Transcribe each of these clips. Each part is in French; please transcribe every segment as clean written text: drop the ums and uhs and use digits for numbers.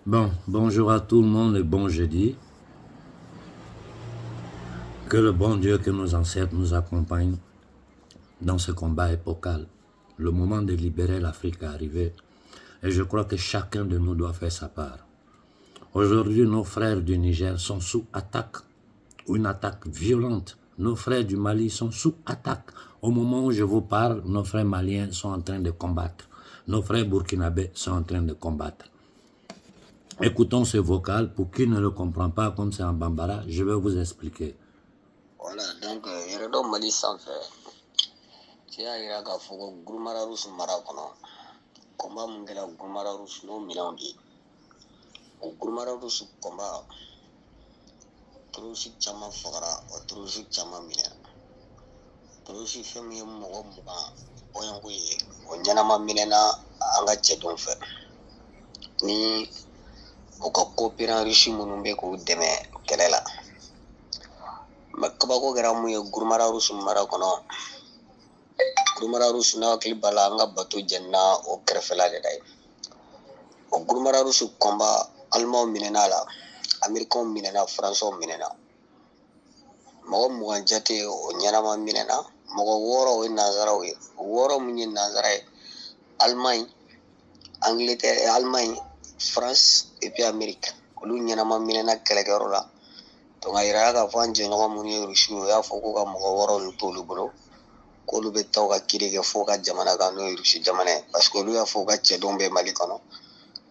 Bon, bonjour à tout le monde et bon jeudi. Que le bon Dieu, que nos ancêtres nous accompagnent dans ce combat épocal. Le moment de libérer l'Afrique est arrivé et je crois que chacun de nous doit faire sa part. Aujourd'hui, nos frères du Niger sont sous attaque, une attaque violente. Nos frères du Mali sont sous attaque. Au moment où je vous parle, nos frères maliens sont en train de combattre. Nos frères burkinabés sont en train de combattre. Écoutons ce vocal. Pour qui ne le comprend pas, comme c'est en bambara, je vais vous expliquer. Voilà, donc yɛrɛdɔ Mali sanfɛ cɛ y'a yira k'a fɔ ko Gurumara Rusu mara kɔnɔ kɔnba min kɛra Gurumara Rusu n'o minɛnw de ye o Gurumara Rusu kɔnba terroriste caman fagara o terroriste caman minɛna terroriste fɛn min ye mɔgɔ 20 bɔɲɔgɔnko ye o ɲɛnama minɛna an ka cɛdenw fɛ ni o ka coopérant russe minnu bɛ k'u dɛmɛ kɛlɛ la. Mais kabako kɛra mun ye Gurumara Rusu mara kɔnɔ Gurumara Rusu n'a hakili b'a la an ka bato jɛnina o kɛrɛfɛla de la ye o Gurumara Rusu kɔnba Alimanw minɛna la Amerikɛnw minɛna Faransɛw minɛna mɔgɔ 20 jate o ɲɛnama minɛna mɔgɔ 6 o ye nanzaraw ye o 6 min ye nanzara ye Allemagne Angleterre Allemagne France et puis Amérique olu ɲɛnama minɛna kɛlɛkɛyɔrɔ la. Donc a yira k'a fɔ an jɛɲɔgɔn minnu ye Rusiw o y'a fɔ k'u ka mɔgɔ 6 ninnu t'olu bolo k'olu bɛ taa u ka kiri kɛ f'u ka jamana kan n'o ye Rusi jamana ye parce que olu y'a fɔ u ka cɛdenw bɛ Mali kɔnɔ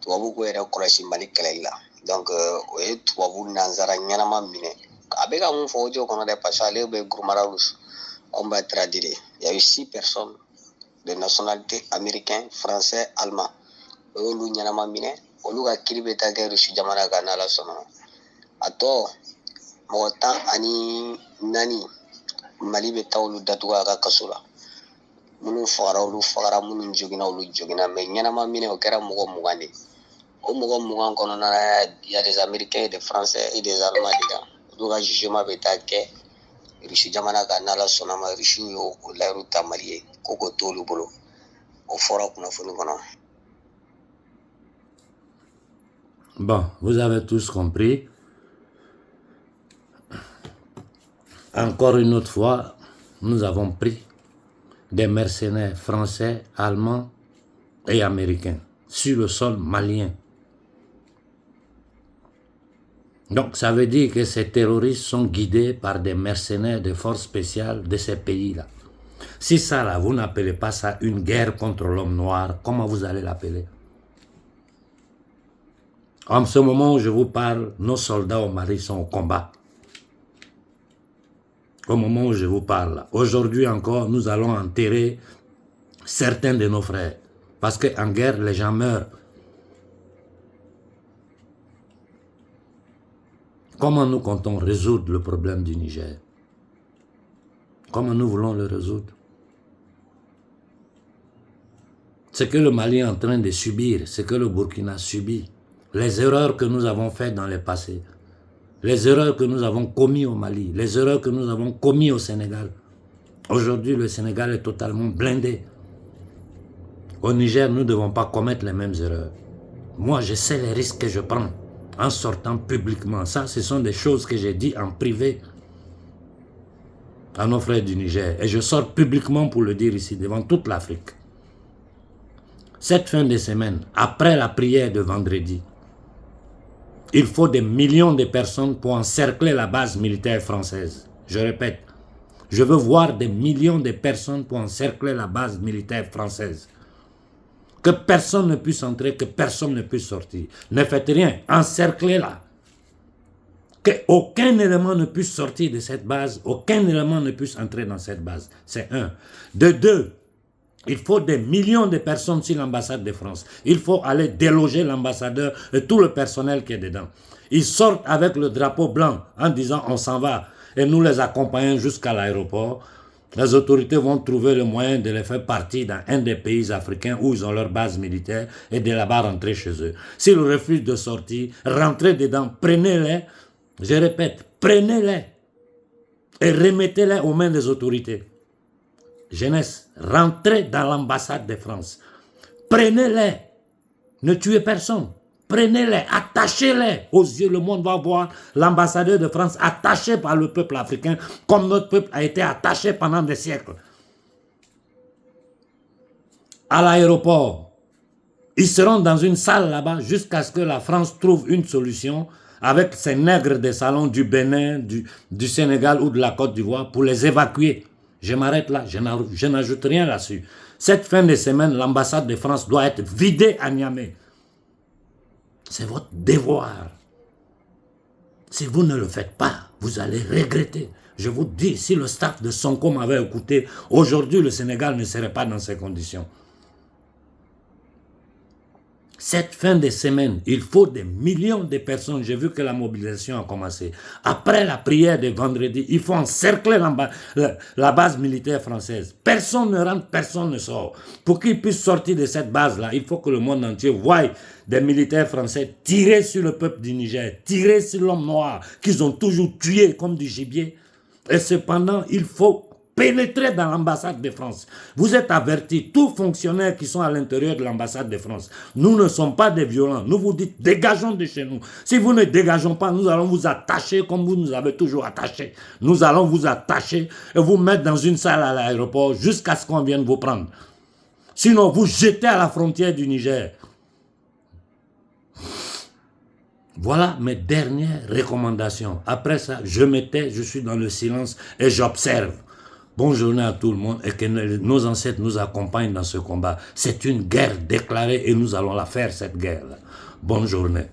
tubabu k'u yɛrɛ kɔlɔsi Mali kɛlɛli la donc o ye tubabu nanzara ɲɛnama minɛ a bɛ ka mun fɔ o jɔ kɔnɔ dɛ parce que ale bɛ Gurumara Rusu combattre de il y a eu 6 personnes de nationalité américain français allemand o y'olu ɲɛnama minɛ olu ka kiri bɛ taa kɛ Rusi jamana kan n'Ala sɔnna a tɔ mɔgɔ 14 Mali bɛ taa olu datugu a ka kaso la minnu fagara olu fagara minnu joginna olu joginna mais ɲɛnama minɛ o kɛra mɔgɔ 20 de o mɔgɔ 20 kɔnɔna na il y a des Américains et des Français et des Allemands dedans olu ka jugement bɛ taa kɛ Rusi jamana kan n'Ala sɔnna ma Rusiw y'o layiru ta Mali ye ko k'o to olu bolo o fɔra kunnafoni kɔnɔ. Bon, vous avez tous compris. Encore une autre fois, nous avons pris des mercenaires français, allemands et américains sur le sol malien. Donc ça veut dire que ces terroristes sont guidés par des mercenaires de forces spéciales de ces pays-là. Si ça là, vous n'appelez pas ça une guerre contre l'homme noir, comment vous allez l'appeler? En ce moment où je vous parle, nos soldats au Mali sont au combat. Au moment où je vous parle, aujourd'hui encore, nous allons enterrer certains de nos frères. Parce qu'en guerre, les gens meurent. Comment nous comptons résoudre le problème du Niger? Comment nous voulons le résoudre? Ce que le Mali est en train de subir, ce que le Burkina subit, les erreurs que nous avons faites dans le passé, les erreurs que nous avons commises au Mali, les erreurs que nous avons commises au Sénégal. Aujourd'hui, le Sénégal est totalement blindé. Au Niger, nous ne devons pas commettre les mêmes erreurs. Moi, je sais les risques que je prends en sortant publiquement. Ça, ce sont des choses que j'ai dit en privé à nos frères du Niger. Et je sors publiquement pour le dire ici, devant toute l'Afrique. Cette fin de semaine, après la prière de vendredi, il faut des millions de personnes pour encercler la base militaire française. Je répète, je veux voir des millions de personnes pour encercler la base militaire française. Que personne ne puisse entrer, que personne ne puisse sortir. Ne faites rien, encerclez-la. Qu'aucun élément ne puisse sortir de cette base, aucun élément ne puisse entrer dans cette base. C'est un. De deux, il faut des millions de personnes sur l'ambassade de France. Il faut aller déloger l'ambassadeur et tout le personnel qui est dedans. Ils sortent avec le drapeau blanc en disant on s'en va et nous les accompagnons jusqu'à l'aéroport. Les autorités vont trouver le moyen de les faire partir dans un des pays africains où ils ont leur base militaire et de là-bas rentrer chez eux. S'ils refusent de sortir, rentrez dedans, prenez-les. Je répète, prenez-les et remettez-les aux mains des autorités. Jeunesse, rentrez dans l'ambassade de France. Prenez-les. Ne tuez personne. Prenez-les, attachez-les aux yeux. Le monde va voir l'ambassadeur de France attaché par le peuple africain, comme notre peuple a été attaché pendant des siècles. À l'aéroport, ils seront dans une salle là-bas jusqu'à ce que la France trouve une solution avec ces nègres des salons du Bénin, du Sénégal ou de la Côte d'Ivoire pour les évacuer. Je m'arrête là, je n'ajoute rien là-dessus. Cette fin de semaine, l'ambassade de France doit être vidée à Niamey. C'est votre devoir. Si vous ne le faites pas, vous allez regretter. Je vous dis, si le staff de Sonko m'avait écouté, aujourd'hui le Sénégal ne serait pas dans ces conditions. Cette fin de semaine, il faut des millions de personnes. J'ai vu que la mobilisation a commencé. Après la prière de vendredi, il faut encercler la base militaire française. Personne ne rentre, personne ne sort. Pour qu'ils puissent sortir de cette base-là, il faut que le monde entier voie des militaires français tirer sur le peuple du Niger, tirer sur l'homme noir qu'ils ont toujours tué comme du gibier. Et cependant, il faut pénétrer dans l'ambassade de France. Vous êtes avertis, tous fonctionnaires qui sont à l'intérieur de l'ambassade de France, nous ne sommes pas des violents. Nous vous dites, dégageons de chez nous. Si vous ne dégageons pas, nous allons vous attacher comme vous nous avez toujours attachés. Nous allons vous attacher et vous mettre dans une salle à l'aéroport jusqu'à ce qu'on vienne vous prendre. Sinon, vous jetez à la frontière du Niger. Voilà mes dernières recommandations. Après ça, je me tais, je suis dans le silence et j'observe. Bonne journée à tout le monde et que nos ancêtres nous accompagnent dans ce combat. C'est une guerre déclarée et nous allons la faire, cette guerre-là. Bonne journée.